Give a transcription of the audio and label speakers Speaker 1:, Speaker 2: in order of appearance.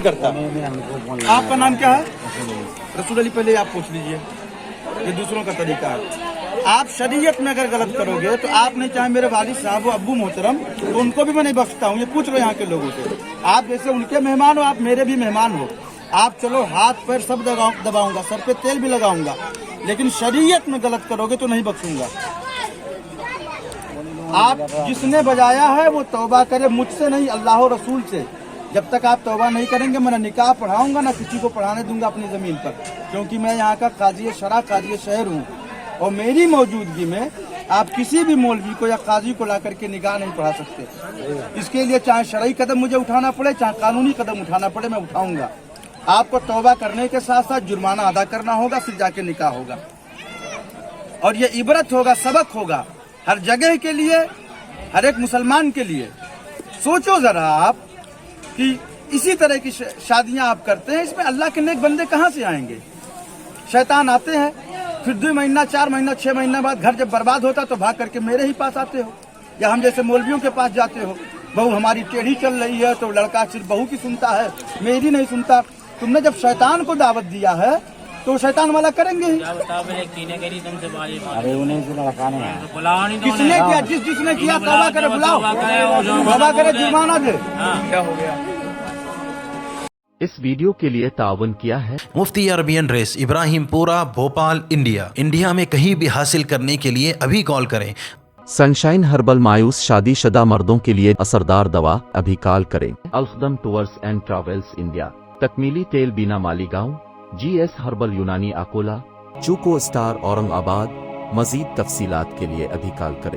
Speaker 1: करता। आपका नाम क्या है? रसूल अली। पहले आप पूछ लीजिए, ये दूसरों का तरीका है। आप शरीयत में अगर गलत करोगे तो आप नहीं, चाहे मेरे वालिद साहब अब्बू मोहतरम, तो उनको भी मैं नहीं बख्शता हूँ। ये पूछ लो यहाँ के लोगों से। आप जैसे उनके मेहमान हो, आप मेरे भी मेहमान हो। आप चलो हाथ पैर सब दबाऊंगा, सर पे तेल भी लगाऊंगा, लेकिन शरीयत में गलत करोगे तो नहीं बख्शूंगा। आप जिसने बजाया है वो तौबा करे, मुझसे नहीं, अल्लाह और रसूल से। जब तक आप तौबा नहीं करेंगे, मैं ना निकाह पढ़ाऊंगा ना किसी को पढ़ाने दूंगा अपनी जमीन पर, क्योंकि मैं यहाँ का काजी शरा, काजी शहर हूँ। और मेरी मौजूदगी में आप किसी भी मौलवी को या काजी को ला करके निकाह नहीं पढ़ा सकते। इसके लिए चाहे शरई कदम मुझे उठाना पड़े, चाहे कानूनी कदम उठाना पड़े, मैं उठाऊंगा। आपको तौबा करने के साथ साथ जुर्माना अदा करना होगा, फिर जाके निकाह होगा। और ये इबरत होगा, सबक होगा हर जगह के लिए, हर एक मुसलमान के लिए। सोचो जरा आप कि इसी तरह की शादियां आप करते हैं, इसमें अल्लाह के नेक बंदे कहाँ से आएंगे? शैतान आते हैं, फिर 2 महीना 4 महीना 6 महीना बाद घर जब बर्बाद होता तो भाग करके मेरे ही पास आते हो, या हम जैसे मौलवियों के पास जाते हो। बहू हमारी टेढ़ी चल रही है तो लड़का सिर्फ बहू की सुनता है, मेरी नहीं सुनता। तुमने जब शैतान को दावत दिया है तो शैतान वाला करेंगे ही।
Speaker 2: अरे उन्हें से लड़काने हैं,
Speaker 1: किसने किया? जिसने किया तौबा करे, बुलाओ, तौबा करे, जुर्माना दे। क्या हो गया?
Speaker 3: इस वीडियो के लिए ताउन किया है
Speaker 4: मुफ्ती अरबियन रेस, इब्राहिमपुरा, भोपाल, इंडिया में कहीं भी हासिल करने के लिए अभी कॉल करें।
Speaker 3: सनशाइन हर्बल, मायूस शादी शुदा मर्दों के लिए असरदार दवा, अभी कॉल करें। अलखदम टूर्स एंड ट्रैवल्स इंडिया, तकमीली तेल बीना मालीगांव, GS हर्बल यूनानी अकोला, चूको स्टार औरंगाबाद। मजीद तफसीलात के लिए अभी कॉल करें।